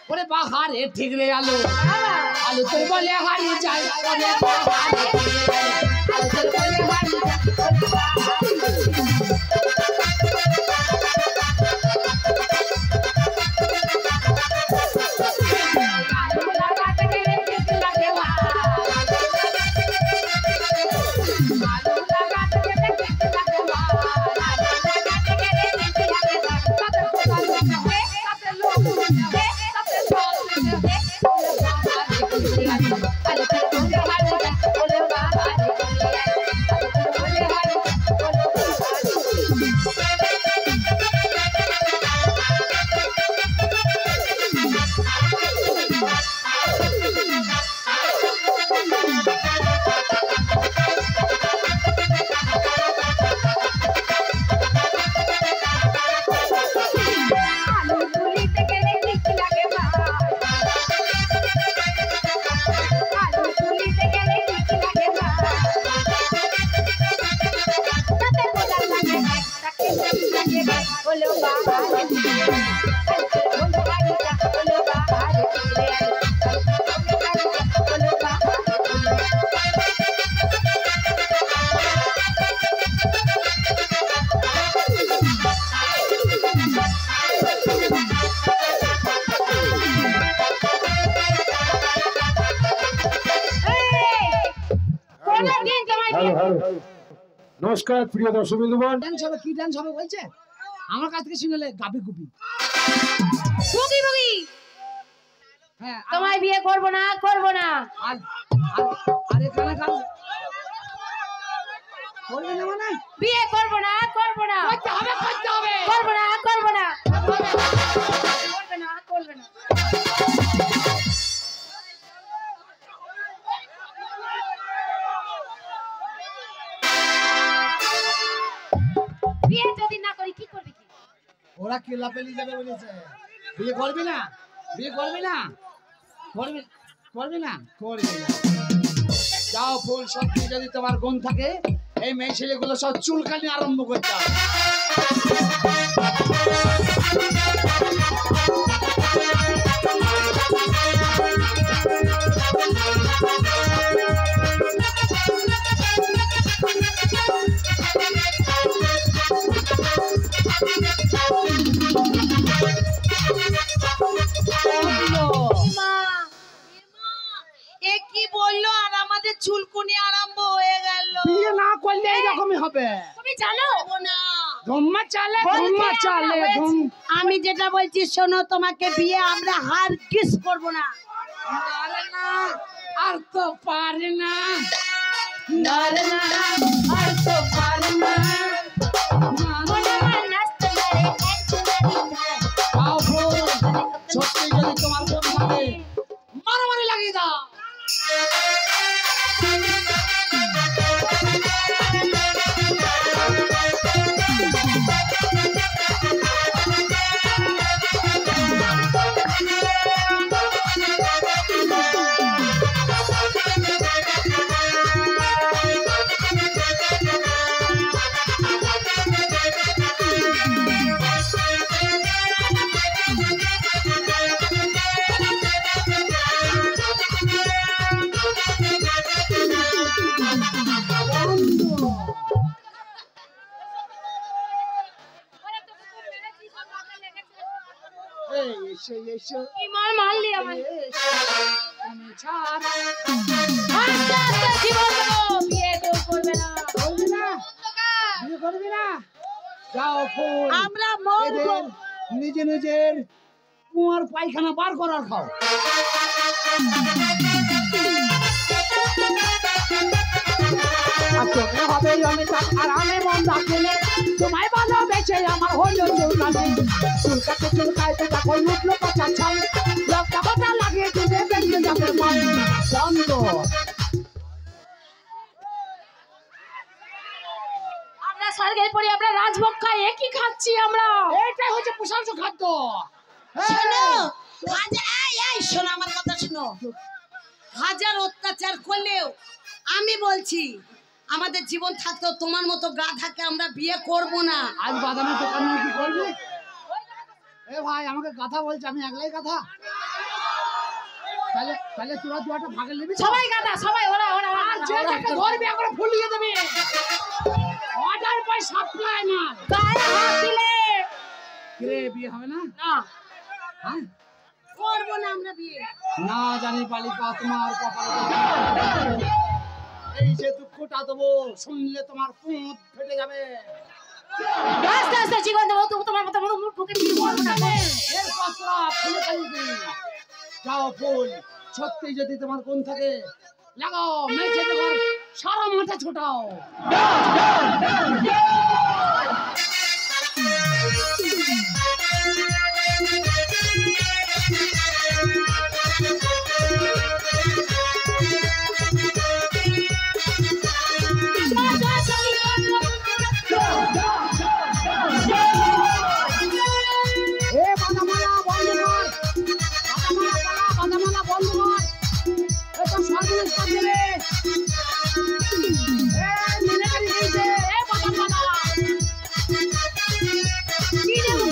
ওরে বাহারে ঠিক রে আলো আলো তোর বলে হারিয়ে যায় ওরে বাহারে আলো তোর বলে হারিয়ে যায় নমস্কার প্রিয় দর্শক বন্ধুগণ। ডান্স হবে কি ডান্স হবে বলছে আমার কাছ থেকে শুনলে গাবি গুপি বুগি বুগি হ্যাঁ তোমায় বিয়ে করব না আর আরে কানা কান করবে না মানে বিয়ে করব না করতে হবে করব না করবে না বিয়ে যদি না করি কি করবে কি ওরা কেলা পেলি যাবে বলেছে বিয়ে করবি না করবি না যাও ফুল সত্যি যদি তোমার গুণ থাকে এই মেয়ে ছেলেগুলো সব চুলকানি আরম্ভ করতে হবে চুলকুনি আরম্ভ হয়ে গেল বিয়ে না করলে এইরকমই হবে তুমি জানো না ধুম্মা চালে আমি যেটা বলছি শোনো তোমাকে বিয়ে আমরা হারগিজ করব না আরে না আর তো পারে না আর তো পারে না মনে মনে নাচতে পারে যাও ফুল সত্যি যদি তোমার গুণ থাকে মারামারি লাগিয়ে দাও ইমান মারলি আমায় তুমি ছাড়া আস্তে আস্তে জীবন দেবো বিয়ে কেউ করবে না বিয়ে করবি না যাও ফুল আমরা মরবো নিজের কুয়ার পায়খানা বার করার খাও তুমি হবে অমিতাভ আর আমি মন রাখলে তোমায় ভালোবেসে আমার হলো চুলকাইতে দেখো উঠলো পাচা ছাল লঙ্কা পাতা লাগিয়ে দিলে বেরিয়ে যাবে মন চন্দ্র আমরা স্বর্গের পরে আমরা রাজভোগ খাই একই খাচ্ছি আমরা এটাই হচ্ছে প্রশংসা খাদ্য শোনো এই শোনো আমার কথা শোনো হাজার অত্যাচার করলেও আমি বলছি আমাদের জীবন থাকতেও তোমার মতো গাধাকে আমরা বিয়ে করব না আজ বাদামের দোকানে কি করবি এ ভাই আমাকে কথা বলছে, আমি একলাই কথা। তাহলে তাহলে তোরা দু একটা ভাগে নিবি তো? সবাই গাদা, সবাই ওরা ওরা ওরা আর যে যাকে ধরবি একবার ফুলিয়ে দেবে। অর্ডার পাই সাপ্লাই না। গায়ে হাত দিলে কিরে বিয়ে হবে না? না, হ্যাঁ করবো না আমরা বিয়ে। না জানি বালিকা তোমার কপালে এই যে দুঃখটা দেবো, শুনলে তোমার পুঁত ফেটে যাবে। আস্তে আস্তে জীবন দেবো, তোমার মতো মুখ ঢুকে বিয়ে করবো না। এর পাত্রা ফুলে খাইবে। যাও ফুল, সত্যি যদি তোমার গুণ থাকে লাগাও, মেঝে তোমার সারা মাঠে ছোটাও। এ বাদামালা বন্ধ কর, বাদামালা বন্ধ কর। এ তো সর্বনাশ করে দেবে। এ মিনাকারি দিয়েছে, এ বাদামালা। কি দেবো?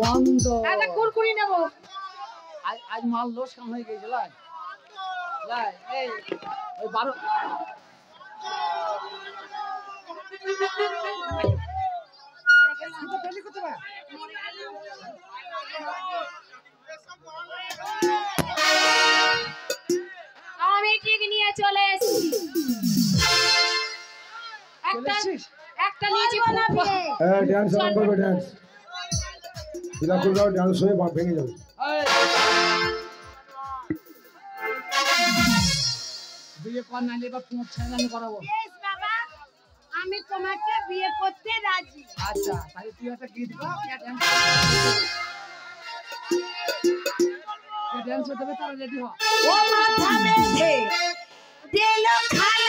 বন্ধ। একটা কুরকুরি নেবো। আজ মাল লোকসান হয়ে গেছে লাই লাই। এই ওই 12 আমি ঠিক নিয়ে চলে এসেছি। একটা একটা নিয়েছি না বিয়ে। ড্যান্স আরম্ভ করবে, ড্যান্স দিলা করে দাও, ড্যান্স হয়ে ভেঙে যাবে। বিয়ে কর নাইলে এবার পুঁত ছেড়ে আমি করাবো। বেশ বাবা, আমি তোমাকে বিয়ে করতে রাজি। আচ্ছা তাহলে তুই একটা গীত গা, ড্যান্স দেবে তারা রেডি হ। ও মাথা বেঁধে দিল খালি